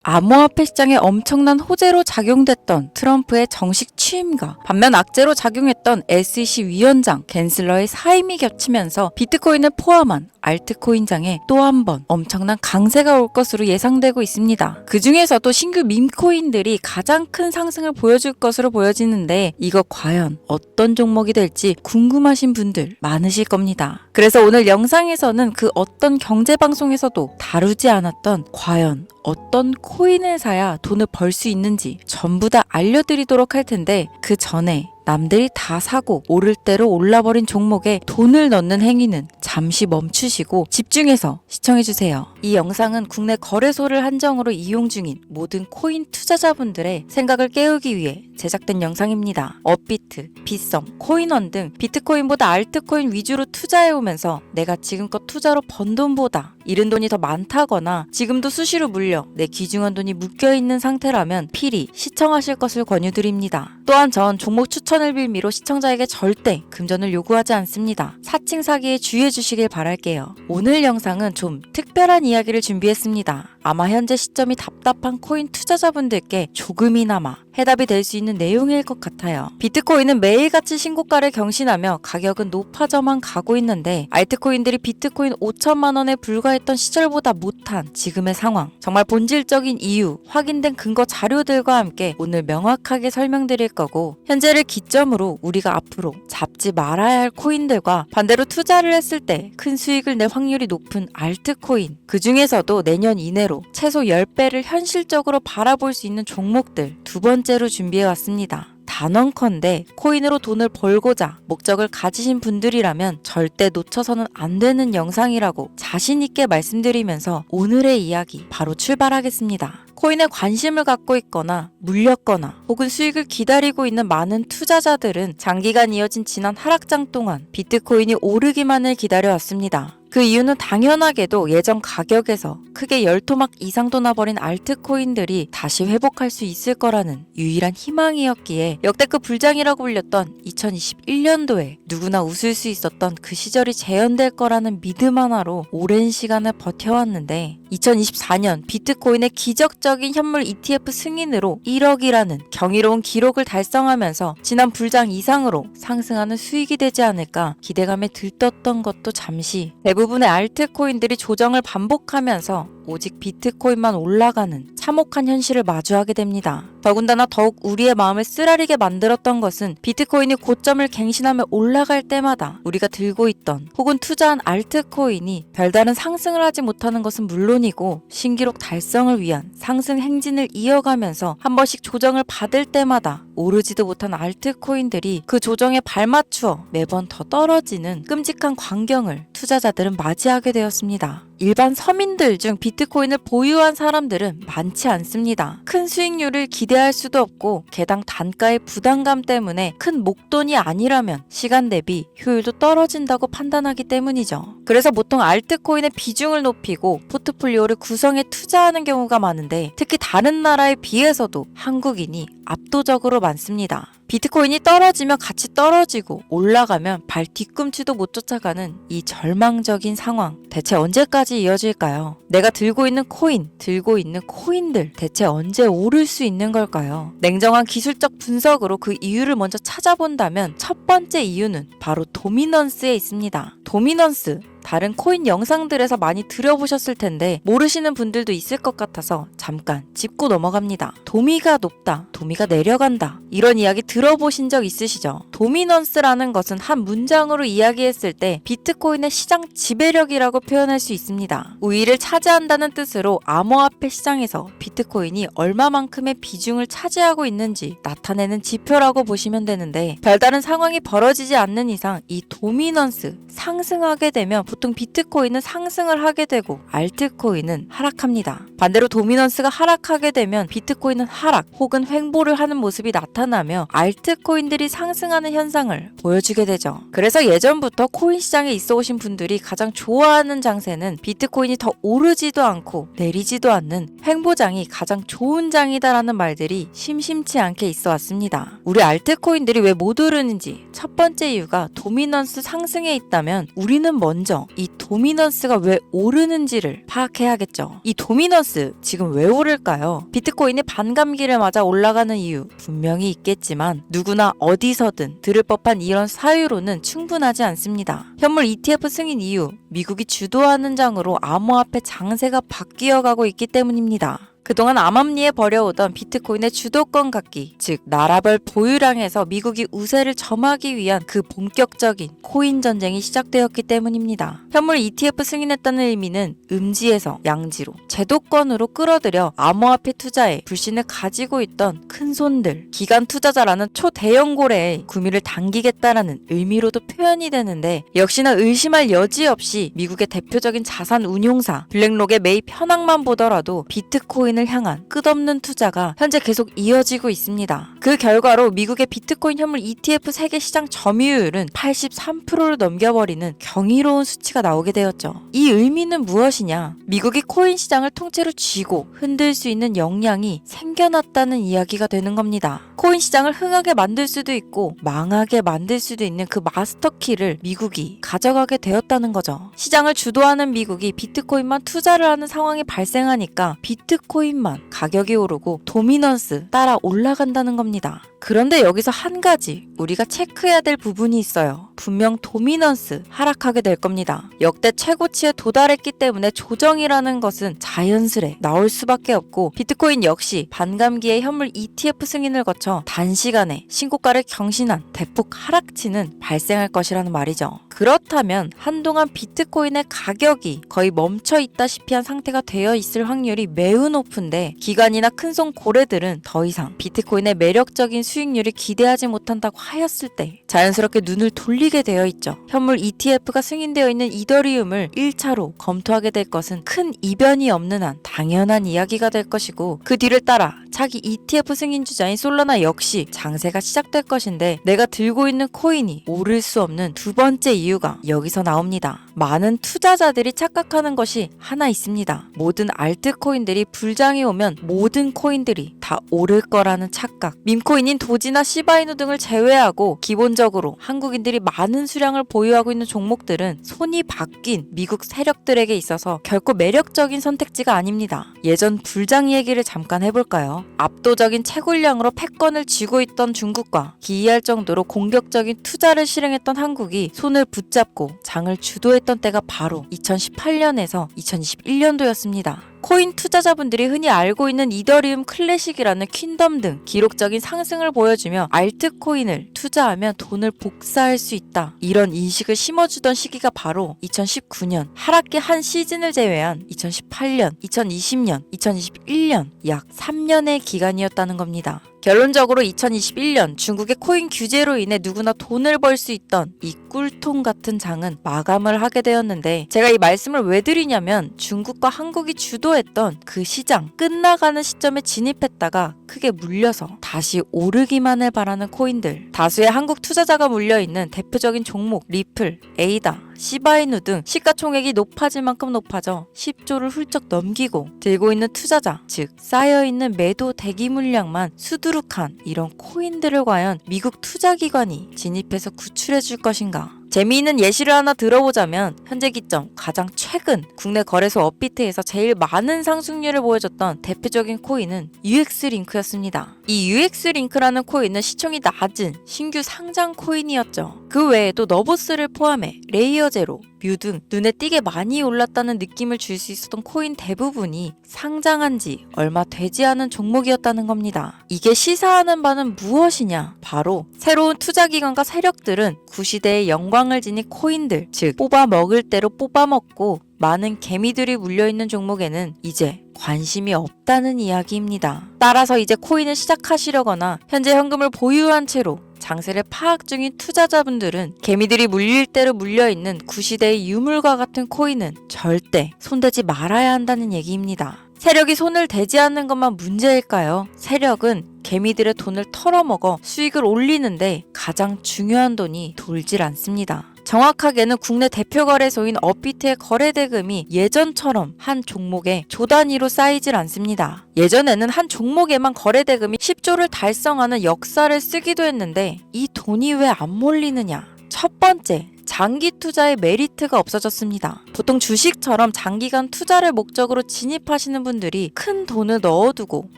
암호화폐 시장에 엄청난 호재로 작용됐던 트럼프의 정식 취임과 반면 악재로 작용했던 SEC 위원장 갠슬러의 사임이 겹치면서 비트코인을 포함한 알트코인장에 또 한 번 엄청난 강세가 올 것으로 예상되고 있습니다. 그 중에서도 신규 밈코인들이 가장 큰 상승을 보여줄 것으로 보여지는데 이거 과연 어떤 종목이 될지 궁금하신 분들 많으실 겁니다. 그래서 오늘 영상에서는 그 어떤 경제방송에서도 다루지 않았던 과연 어떤 코인을 사야 돈을 벌 수 있는지 전부 다 알려드리도록 할 텐데 그 전에 남들이 다 사고 오를 대로 올라버린 종목에 돈을 넣는 행위는 잠시 멈추시고 집중해서 시청해주세요. 이 영상은 국내 거래소를 한정으로 이용 중인 모든 코인 투자자분들의 생각을 깨우기 위해 제작된 영상입니다. 업비트, 빗썸, 코인원 등 비트코인보다 알트코인 위주로 투자해오면서 내가 지금껏 투자로 번 돈보다 잃은 돈이 더 많다거나 지금도 수시로 물려 내 귀중한 돈이 묶여있는 상태라면 필히 시청하실 것을 권유드립니다. 또한 전 종목 추천을 빌미로 시청자에게 절대 금전을 요구하지 않습니다. 사칭 사기에 주의해주시길 바랄게요. 오늘 영상은 좀 특별한 이야기를 준비했습니다. 아마 현재 시점이 답답한 코인 투자자분들께 조금이나마 해답이 될 수 있는 내용일 것 같아요. 비트코인은 매일같이 신고가를 경신하며 가격은 높아져만 가고 있는데 알트코인들이 비트코인 5천만 원에 불과했던 시절보다 못한 지금의 상황, 정말 본질적인 이유, 확인된 근거 자료들과 함께 오늘 명확하게 설명드릴 거고 현재를 기점으로 우리가 앞으로 잡지 말아야 할 코인들과 반대로 투자를 했을 때 큰 수익을 낼 확률이 높은 알트코인, 그 중에서도 내년 이내로 최소 10배를 현실적으로 바라볼 수 있는 종목들 두 번째로 준비해왔습니다. 단언컨대 코인으로 돈을 벌고자 목적을 가지신 분들이라면 절대 놓쳐서는 안 되는 영상이라고 자신있게 말씀드리면서 오늘의 이야기 바로 출발하겠습니다. 코인에 관심을 갖고 있거나 물렸거나 혹은 수익을 기다리고 있는 많은 투자자들은 장기간 이어진 지난 하락장 동안 비트코인이 오르기만을 기다려왔습니다. 그 이유는 당연하게도 예전 가격에서 크게 10토막 이상 돋아버린 알트코인들이 다시 회복할 수 있을 거라는 유일한 희망이었기에 역대급 불장이라고 불렸던 2021년도에 누구나 웃을 수 있었던 그 시절이 재현될 거라는 믿음 하나로 오랜 시간을 버텨왔는데 2024년 비트코인의 기적적인 현물 ETF 승인으로 1억이라는 경이로운 기록을 달성하면서 지난 불장 이상으로 상승하는 수익이 되지 않을까 기대감에 들떴던 것도 잠시 대부분의 알트코인들이 조정을 반복하면서 오직 비트코인만 올라가는 참혹한 현실을 마주하게 됩니다. 더군다나 더욱 우리의 마음을 쓰라리게 만들었던 것은 비트코인이 고점을 갱신하며 올라갈 때마다 우리가 들고 있던 혹은 투자한 알트코인이 별다른 상승을 하지 못하는 것은 물론이고 신기록 달성을 위한 상승 행진을 이어가면서 한 번씩 조정을 받을 때마다 오르지도 못한 알트코인들이 그 조정에 발맞추어 매번 더 떨어지는 끔찍한 광경을 투자자들은 맞이하게 되었습니다. 일반 서민들 중 비트코인을 보유한 사람들은 많지 않습니다. 큰 수익률을 기대할 수도 없고 개당 단가의 부담감 때문에 큰 목돈이 아니라면 시간 대비 효율도 떨어진다고 판단하기 때문이죠. 그래서 보통 알트코인의 비중을 높이고 포트폴리오를 구성해 투자하는 경우가 많은데 특히 다른 나라에 비해서도 한국인이 압도적으로 많습니다. 비트코인이 떨어지면 같이 떨어지고 올라가면 발 뒤꿈치도 못 쫓아가는 이 절망적인 상황 대체 언제까지 이어질까요? 내가 들고 있는 코인, 들고 있는 코인들 대체 언제 오를 수 있는 걸까요? 냉정한 기술적 분석으로 그 이유를 먼저 찾아본다면 첫 번째 이유는 바로 도미넌스에 있습니다. 도미넌스, 다른 코인 영상들에서 많이 들어보셨을 텐데 모르시는 분들도 있을 것 같아서 잠깐 짚고 넘어갑니다. 도미가 높다, 도미가 내려간다 이런 이야기 들어보신 적 있으시죠? 도미넌스라는 것은 한 문장으로 이야기했을 때 비트코인의 시장 지배력이라고 표현할 수 있습니다. 우위를 차지한다는 뜻으로 암호화폐 시장에서 비트코인이 얼마만큼의 비중을 차지하고 있는지 나타내는 지표라고 보시면 되는데 별다른 상황이 벌어지지 않는 이상 이 도미넌스 상승하게 되면 보통 비트코인은 상승을 하게 되고 알트코인은 하락합니다. 반대로 도미넌스가 하락하게 되면 비트코인은 하락 혹은 횡보를 하는 모습이 나타나며 알트코인들이 상승하는 현상을 보여주게 되죠. 그래서 예전부터 코인 시장에 있어 오신 분들이 가장 좋아하는 장세는 비트코인이 더 오르지도 않고 내리지도 않는 횡보장이 가장 좋은 장이다라는 말들이 심심치 않게 있어 왔습니다. 우리 알트코인들이 왜 못 오르는지 첫 번째 이유가 도미넌스 상승에 있다면 우리는 먼저 이 도미넌스가 왜 오르는지를 파악해야겠죠. 이 도미넌스 지금 왜 오를까요? 비트코인이 반감기를 맞아 올라가는 이유 분명히 있겠지만 누구나 어디서든 들을 법한 이런 사유로는 충분하지 않습니다. 현물 ETF 승인 이후 미국이 주도하는 장으로 암호화폐 장세가 바뀌어가고 있기 때문입니다. 그동안 암암리에 벌여오던 비트코인의 주도권 갖기, 즉 나라별 보유량에서 미국이 우세를 점하기 위한 그 본격적인 코인 전쟁이 시작되었기 때문입니다. 현물 ETF 승인했다는 의미는 음지에서 양지로, 제도권으로 끌어들여 암호화폐 투자에 불신을 가지고 있던 큰손들, 기관 투자자라는 초대형 고래의 구미를 당기겠다라는 의미로도 표현이 되는데, 역시나 의심할 여지 없이 미국의 대표적인 자산 운용사 블랙록의 매입 현황만 보더라도 비트코인을 향한 끝없는 투자가 현재 계속 이어지고 있습니다. 그 결과로 미국의 비트코인 현물 ETF 세계 시장 점유율은 83%를 넘겨버리는 경이로운 수치가 나오게 되었죠. 이 의미는 무엇이냐? 미국이 코인 시장을 통째로 쥐고 흔들 수 있는 역량이 생겨났다는 이야기가 되는 겁니다. 코인 시장을 흥하게 만들 수도 있고 망하게 만들 수도 있는 그 마스터키를 미국이 가져가게 되었다는 거죠. 시장을 주도하는 미국이 비트코인만 투자를 하는 상황이 발생하니까 비트코인만 가격이 오르고 도미넌스 따라 올라간다는 겁니다. 그런데 여기서 한 가지 우리가 체크해야 될 부분이 있어요. 분명 도미넌스 하락하게 될 겁니다. 역대 최고치에 도달했기 때문에 조정이라는 것은 자연스레 나올 수밖에 없고, 비트코인 역시 반감기의 현물 ETF 승인을 거쳐 단시간에 신고가를 경신한 대폭 하락치는 발생할 것이라는 말이죠. 그렇다면 한동안 비트코인의 가격이 거의 멈춰 있다시피 한 상태가 되어 있을 확률이 매우 높은데, 기관이나 큰손 고래들은 더 이상 비트코인의 매력적인 수익률을 기대하지 못한다고 하였을 때 자연스럽게 눈을 돌리게 되어 있죠. 현물 ETF가 승인되어 있는 이더리움을 1차로 검토하게 될 것은 큰 이변이 없는 한 당연한 이야기가 될 것이고, 그 뒤를 따라 차기 ETF 승인 주자인 솔라나 역시 장세가 시작될 것인데, 내가 들고 있는 코인이 오를 수 없는 두 번째 이유가 여기서 나옵니다. 많은 투자자들이 착각하는 것이 하나 있습니다. 모든 알트코인들이 불장이 오면 모든 코인들이 다 오를 거라는 착각. 밈코인인 도지나 시바이누 등을 제외하고 기본적으로 한국인들이 많은 수량을 보유하고 있는 종목들은 손이 바뀐 미국 세력들에게 있어서 결코 매력적인 선택지가 아닙니다. 예전 불장 얘기를 잠깐 해볼까요? 압도적인 채굴량으로 패권을 쥐고 있던 중국과 기이할 정도로 공격적인 투자를 실행했던 한국이 손을 붙잡고 장을 주도했던 때가 바로 2018년에서 2021년도였습니다. 코인 투자자분들이 흔히 알고 있는 이더리움 클래식이라는 퀸덤 등 기록적인 상승을 보여주며 알트코인을 투자하면 돈을 복사할 수 있다, 이런 인식을 심어주던 시기가 바로 2019년, 하락기 한 시즌을 제외한 2018년, 2020년, 2021년 약 3년의 기간이었다는 겁니다. 결론적으로 2021년 중국의 코인 규제로 인해 누구나 돈을 벌 수 있던 이 꿀통 같은 장은 마감을 하게 되었는데, 제가 이 말씀을 왜 드리냐면 중국과 한국이 주도했던 그 시장 끝나가는 시점에 진입했다가 크게 물려서 다시 오르기만을 바라는 코인들, 다수의 한국 투자자가 물려있는 대표적인 종목 리플, 에이다, 시바이누 등 시가총액이 높아질 만큼 높아져 10조를 훌쩍 넘기고 들고 있는 투자자, 즉 쌓여있는 매도 대기 물량만 수두룩한 이런 코인들을 과연 미국 투자기관이 진입해서 구출해 줄 것인가? 재미있는 예시를 하나 들어보자면 현재 기점 가장 최근 국내 거래소 업비트에서 제일 많은 상승률을 보여줬던 대표적인 코인은 UX링크였습니다. 이 UX링크라는 코인은 시총이 낮은 신규 상장 코인이었죠. 그 외에도 너보스를 포함해 레이어제로, 뮤 등 눈에 띄게 많이 올랐다는 느낌을 줄 수 있었던 코인 대부분이 상장한 지 얼마 되지 않은 종목이었다는 겁니다. 이게 시사하는 바는 무엇이냐? 바로 새로운 투자기관과 세력들은 구시대의 영광을 지닌 코인들, 즉 뽑아 먹을 대로 뽑아 먹고 많은 개미들이 물려있는 종목에는 이제 관심이 없다는 이야기입니다. 따라서 이제 코인을 시작하시려거나 현재 현금을 보유한 채로 장세를 파악 중인 투자자분들은 개미들이 물릴 대로 물려있는 구시대의 유물과 같은 코인은 절대 손대지 말아야 한다는 얘기입니다. 세력이 손을 대지 않는 것만 문제일까요? 세력은 개미들의 돈을 털어먹어 수익을 올리는데 가장 중요한 돈이 돌질 않습니다. 정확하게는 국내 대표 거래소인 업비트의 거래 대금이 예전처럼 한 종목에 조 단위로 쌓이질 않습니다. 예전에는 한 종목에만 거래 대금이 10조를 달성하는 역사를 쓰기도 했는데 이 돈이 왜 안 몰리느냐? 첫 번째, 장기 투자의 메리트가 없어졌습니다. 보통 주식처럼 장기간 투자를 목적으로 진입하시는 분들이 큰 돈을 넣어두고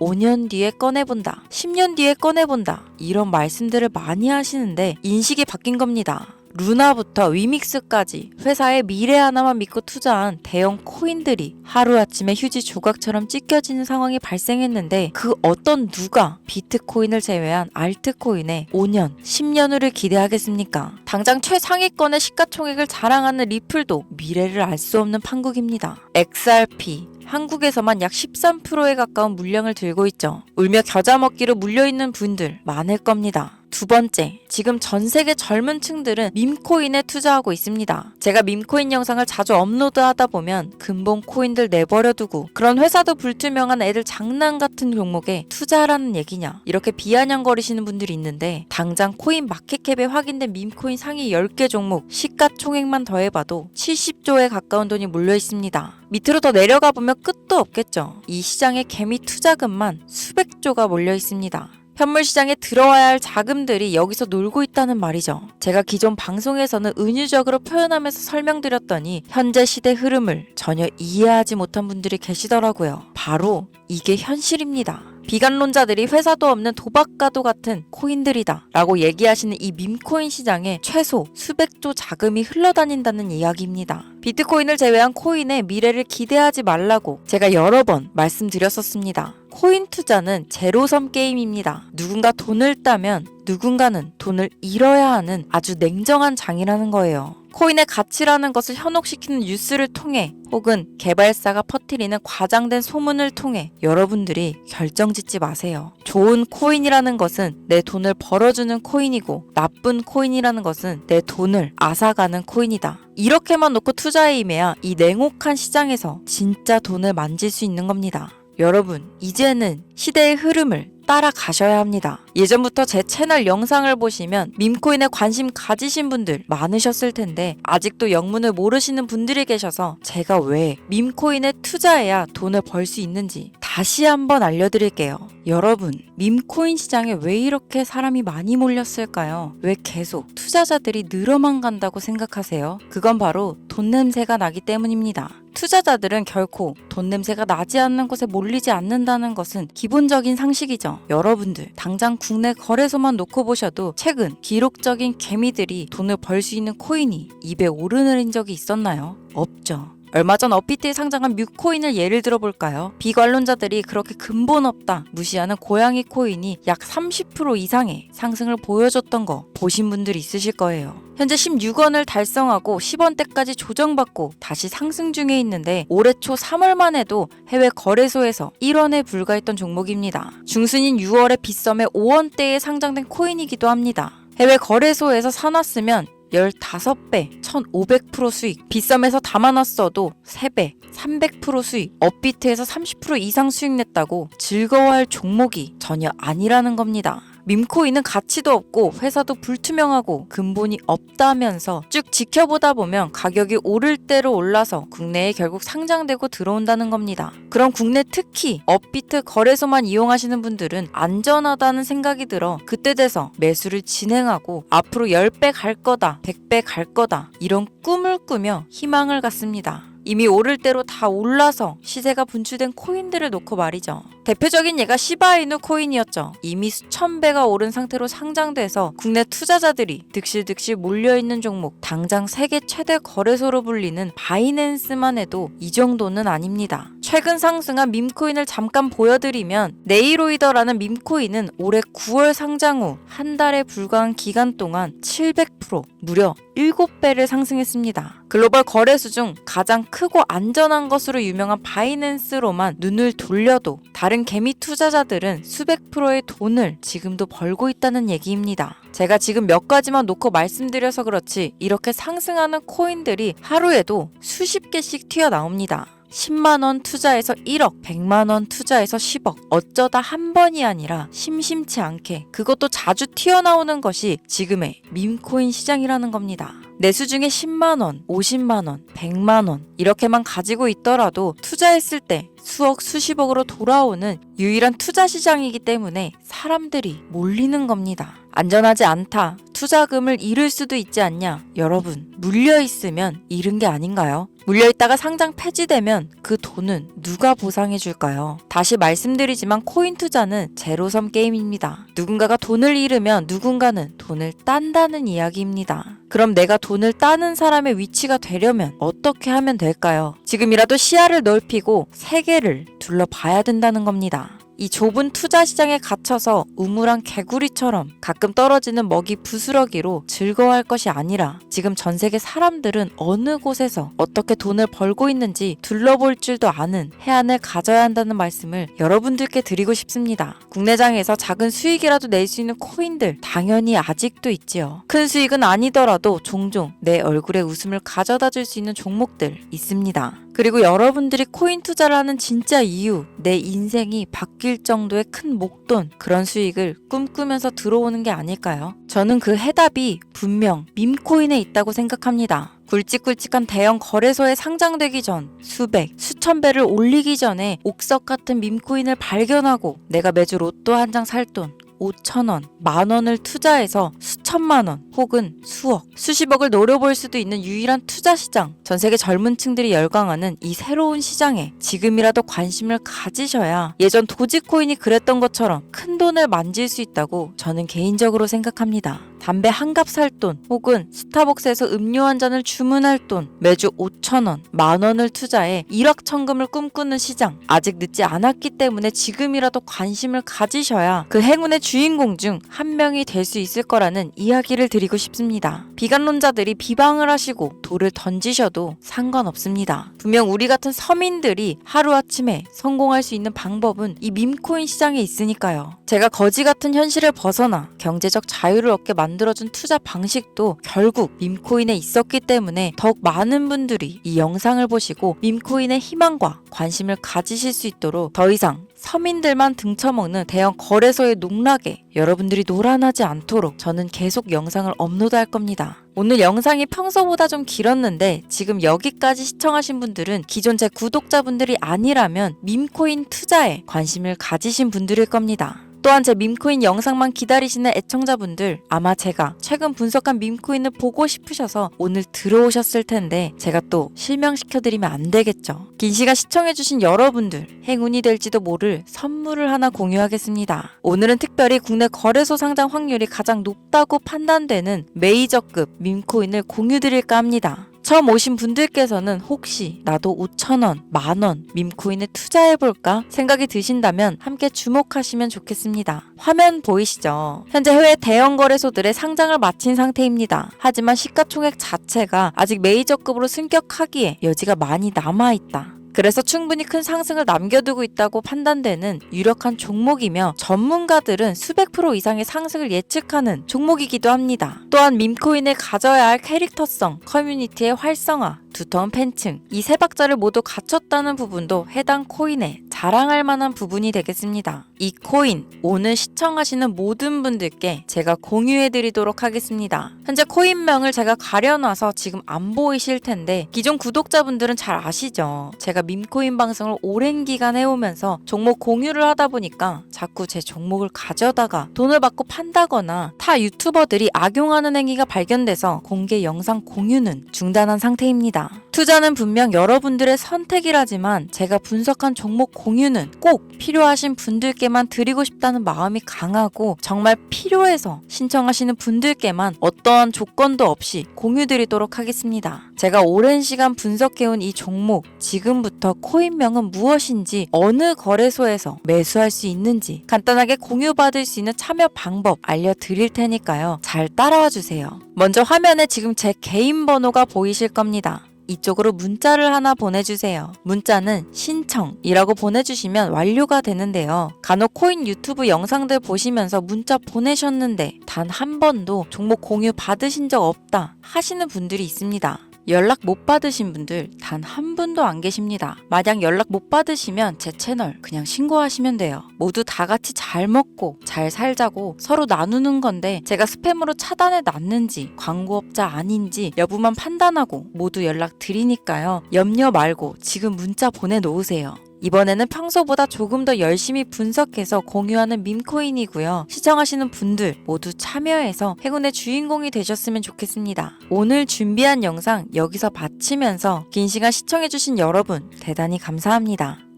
5년 뒤에 꺼내본다, 10년 뒤에 꺼내본다 이런 말씀들을 많이 하시는데 인식이 바뀐 겁니다. 루나부터 위믹스까지 회사의 미래 하나만 믿고 투자한 대형 코인들이 하루아침에 휴지 조각처럼 찢겨지는 상황이 발생했는데 그 어떤 누가 비트코인을 제외한 알트코인에 5년, 10년 후를 기대하겠습니까? 당장 최상위권의 시가총액을 자랑하는 리플도 미래를 알 수 없는 판국입니다. XRP 한국에서만 약 13%에 가까운 물량을 들고 있죠. 울며 겨자 먹기로 물려있는 분들 많을 겁니다. 두 번째, 지금 전 세계 젊은 층들은 밈코인에 투자하고 있습니다. 제가 밈코인 영상을 자주 업로드하다 보면 근본 코인들 내버려두고 그런 회사도 불투명한 애들 장난 같은 종목에 투자하라는 얘기냐 이렇게 비아냥거리시는 분들이 있는데 당장 코인 마켓캡에 확인된 밈코인 상위 10개 종목 시가총액만 더해봐도 70조에 가까운 돈이 몰려 있습니다. 밑으로 더 내려가 보면 끝도 없겠죠. 이 시장의 개미 투자금만 수백조가 몰려 있습니다. 현물 시장에 들어와야 할 자금들이 여기서 놀고 있다는 말이죠. 제가 기존 방송에서는 은유적으로 표현하면서 설명드렸더니 현재 시대 흐름을 전혀 이해하지 못한 분들이 계시더라고요. 바로 이게 현실입니다. 비관론자들이 회사도 없는 도박가도 같은 코인들이다 라고 얘기하시는 이 밈코인 시장에 최소 수백조 자금이 흘러다닌다는 이야기입니다. 비트코인을 제외한 코인의 미래를 기대하지 말라고 제가 여러 번 말씀드렸었습니다. 코인 투자는 제로섬 게임입니다. 누군가 돈을 따면 누군가는 돈을 잃어야 하는 아주 냉정한 장이라는 거예요. 코인의 가치라는 것을 현혹시키는 뉴스를 통해 혹은 개발사가 퍼뜨리는 과장된 소문을 통해 여러분들이 결정짓지 마세요. 좋은 코인이라는 것은 내 돈을 벌어주는 코인이고 나쁜 코인이라는 것은 내 돈을 앗아가는 코인이다. 이렇게만 놓고 투자에 임해야 이 냉혹한 시장에서 진짜 돈을 만질 수 있는 겁니다. 여러분, 이제는 시대의 흐름을 따라가셔야 합니다. 예전부터 제 채널 영상을 보시면 밈코인에 관심 가지신 분들 많으셨을 텐데 아직도 영문을 모르시는 분들이 계셔서 제가 왜 밈코인에 투자해야 돈을 벌 수 있는지 다시 한번 알려드릴게요. 여러분, 밈코인 시장에 왜 이렇게 사람이 많이 몰렸을까요? 왜 계속 투자자들이 늘어만 간다고 생각하세요? 그건 바로 돈 냄새가 나기 때문입니다. 투자자들은 결코 돈 냄새가 나지 않는 곳에 몰리지 않는다는 것은 기본적인 상식이죠. 여러분들 당장 국내 거래소만 놓고 보셔도 최근 기록적인 개미들이 돈을 벌 수 있는 코인이 입에 오르내린 적이 있었나요? 없죠. 얼마 전 업비트에 상장한 뮤코인을 예를 들어볼까요? 비관론자들이 그렇게 근본 없다 무시하는 고양이 코인이 약 30% 이상의 상승을 보여줬던 거 보신 분들 있으실 거예요. 현재 16원을 달성하고 10원대까지 조정받고 다시 상승 중에 있는데 올해 초 3월만 해도 해외 거래소에서 1원에 불과했던 종목입니다. 중순인 6월에 빗썸에 5원대에 상장된 코인이기도 합니다. 해외 거래소에서 사놨으면 15배, 1500% 수익, 빗썸에서 담아놨어도 3배, 300% 수익, 업비트에서 30% 이상 수익 냈다고 즐거워할 종목이 전혀 아니라는 겁니다. 밈코인은 가치도 없고 회사도 불투명하고 근본이 없다면서 쭉 지켜보다 보면 가격이 오를 대로 올라서 국내에 결국 상장되고 들어온다는 겁니다. 그럼 국내 특히 업비트 거래소만 이용하시는 분들은 안전하다는 생각이 들어 그때 돼서 매수를 진행하고 앞으로 10배 갈 거다, 100배 갈 거다 이런 꿈을 꾸며 희망을 갖습니다. 이미 오를 대로 다 올라서 시세가 분출된 코인들을 놓고 말이죠. 대표적인 예가 시바이누 코인이었죠. 이미 수천 배가 오른 상태로 상장돼서 국내 투자자들이 득실득실 몰려있는 종목, 당장 세계 최대 거래소로 불리는 바이낸스만 해도 이 정도는 아닙니다. 최근 상승한 밈코인을 잠깐 보여드리면 네이로이더라는 밈코인은 올해 9월 상장 후 한 달에 불과한 기간 동안 700% 무려 7배를 상승했습니다. 글로벌 거래소 중 가장 크고 안전한 것으로 유명한 바이낸스로만 눈을 돌려도 다른 개미 투자자들은 수백 프로의 돈을 지금도 벌고 있다는 얘기입니다. 제가 지금 몇 가지만 놓고 말씀드려서 그렇지 이렇게 상승하는 코인들이 하루에도 수십 개씩 튀어나옵니다. 10만원 투자해서 1억, 100만원 투자해서 10억. 어쩌다 한 번이 아니라 심심치 않게 그것도 자주 튀어나오는 것이 지금의 밈코인 시장이라는 겁니다. 내수 중에 10만원, 50만원, 100만원 이렇게만 가지고 있더라도 투자했을 때 수억 수십억으로 돌아오는 유일한 투자 시장이기 때문에 사람들이 몰리는 겁니다. 안전하지 않다. 투자금을 잃을 수도 있지 않냐? 여러분, 물려있으면 잃은 게 아닌가요? 물려있다가 상장 폐지되면 그 돈은 누가 보상해줄까요? 다시 말씀드리지만 코인 투자는 제로섬 게임입니다. 누군가가 돈을 잃으면 누군가는 돈을 딴다는 이야기입니다. 그럼 내가 돈을 따는 사람의 위치가 되려면 어떻게 하면 될까요? 지금이라도 시야를 넓히고 세계를 둘러봐야 된다는 겁니다. 이 좁은 투자 시장에 갇혀서 우물안 개구리처럼 가끔 떨어지는 먹이 부스러기로 즐거워할 것이 아니라 지금 전 세계 사람들은 어느 곳에서 어떻게 돈을 벌고 있는지 둘러볼 줄도 아는 해안을 가져야 한다는 말씀을 여러분들께 드리고 싶습니다. 국내장에서 작은 수익이라도 낼 수 있는 코인들 당연히 아직도 있지요. 큰 수익은 아니더라도 종종 내 얼굴에 웃음을 가져다 줄 수 있는 종목들 있습니다. 그리고 여러분들이 코인 투자를 하는 진짜 이유, 내 인생이 바뀔 정도의 큰 목돈, 그런 수익을 꿈꾸면서 들어오는 게 아닐까요? 저는 그 해답이 분명 밈코인에 있다고 생각합니다. 굵직굵직한 대형 거래소에 상장되기 전 수백, 수천 배를 올리기 전에 옥석 같은 밈코인을 발견하고 내가 매주 로또 한 장 살 돈 5,000원, 만원을 투자해서 수천만 원 혹은 수억, 수십억을 노려볼 수도 있는 유일한 투자 시장, 전 세계 젊은 층들이 열광하는 이 새로운 시장에 지금이라도 관심을 가지셔야 예전 도지코인이 그랬던 것처럼 큰 돈을 만질 수 있다고 저는 개인적으로 생각합니다. 담배 한 갑 살 돈 혹은 스타벅스에서 음료 한 잔을 주문할 돈, 매주 5,000원, 만원을 투자해 일확천금을 꿈꾸는 시장, 아직 늦지 않았기 때문에 지금이라도 관심을 가지셔야 그 행운의 주인공 중 한 명이 될 수 있을 거라는 이야기를 드리고 싶습니다. 비관론자들이 비방을 하시고 돌을 던지셔도 상관없습니다. 분명 우리 같은 서민들이 하루아침에 성공할 수 있는 방법은 이 밈코인 시장에 있으니까요. 제가 거지 같은 현실을 벗어나 경제적 자유를 얻게 만들어준 투자 방식도 결국 밈코인에 있었기 때문에 더욱 많은 분들이 이 영상을 보시고 밈코인의 희망과 관심을 가지실 수 있도록 더 이상 서민들만 등쳐먹는 대형 거래소의 농락에 여러분들이 노란하지 않도록 저는 계속 영상을 업로드할 겁니다. 오늘 영상이 평소보다 좀 길었는데 지금 여기까지 시청하신 분들은 기존 제 구독자분들이 아니라면 밈코인 투자에 관심을 가지신 분들일 겁니다. 또한 제 밈코인 영상만 기다리시는 애청자분들, 아마 제가 최근 분석한 밈코인을 보고 싶으셔서 오늘 들어오셨을 텐데 제가 또 실명시켜드리면 안 되겠죠. 긴 시간 시청해주신 여러분들, 행운이 될지도 모를 선물을 하나 공유하겠습니다. 오늘은 특별히 국내 거래소 상장 확률이 가장 높다고 판단되는 메이저급 밈코인을 공유드릴까 합니다. 처음 오신 분들께서는 혹시 나도 5,000원, 만원 밈코인에 투자해볼까 생각이 드신다면 함께 주목하시면 좋겠습니다. 화면 보이시죠? 현재 해외 대형 거래소들의 상장을 마친 상태입니다. 하지만 시가총액 자체가 아직 메이저급으로 승격하기에 여지가 많이 남아있다. 그래서 충분히 큰 상승을 남겨두고 있다고 판단되는 유력한 종목이며 전문가들은 수백 프로 이상의 상승을 예측하는 종목이기도 합니다. 또한 밈코인을 가져야 할 캐릭터성, 커뮤니티의 활성화, 두터운 팬층, 이 세 박자를 모두 갖췄다는 부분도 해당 코인에 자랑할 만한 부분이 되겠습니다. 이 코인 오늘 시청하시는 모든 분들께 제가 공유해드리도록 하겠습니다. 현재 코인명을 제가 가려놔서 지금 안 보이실 텐데 기존 구독자분들은 잘 아시죠? 제가 밈코인 방송을 오랜 기간 해오면서 종목 공유를 하다 보니까 자꾸 제 종목을 가져다가 돈을 받고 판다거나 타 유튜버들이 악용하는 행위가 발견돼서 공개 영상 공유는 중단한 상태입니다. 투자는 분명 여러분들의 선택이라지만 제가 분석한 종목 공유는 꼭 필요하신 분들께만 드리고 싶다는 마음이 강하고 정말 필요해서 신청하시는 분들께만 어떠한 조건도 없이 공유드리도록 하겠습니다. 제가 오랜 시간 분석해온 이 종목, 지금부터 코인명은 무엇인지, 어느 거래소에서 매수할 수 있는지 간단하게 공유받을 수 있는 참여 방법 알려드릴 테니까요. 잘 따라와 주세요. 먼저 화면에 지금 제 개인 번호가 보이실 겁니다. 이쪽으로 문자를 하나 보내주세요. 문자는 신청이라고 보내주시면 완료가 되는데요. 간혹 코인 유튜브 영상들 보시면서 문자 보내셨는데 단 한 번도 종목 공유 받으신 적 없다 하시는 분들이 있습니다. 연락 못 받으신 분들 단 한 분도 안 계십니다. 만약 연락 못 받으시면 제 채널 그냥 신고하시면 돼요. 모두 다 같이 잘 먹고 잘 살자고 서로 나누는 건데 제가 스팸으로 차단해 놨는지 광고업자 아닌지 여부만 판단하고 모두 연락 드리니까요. 염려 말고 지금 문자 보내놓으세요. 이번에는 평소보다 조금 더 열심히 분석해서 공유하는 밈코인이고요. 시청하시는 분들 모두 참여해서 행운의 주인공이 되셨으면 좋겠습니다. 오늘 준비한 영상 여기서 마치면서 긴 시간 시청해주신 여러분 대단히 감사합니다.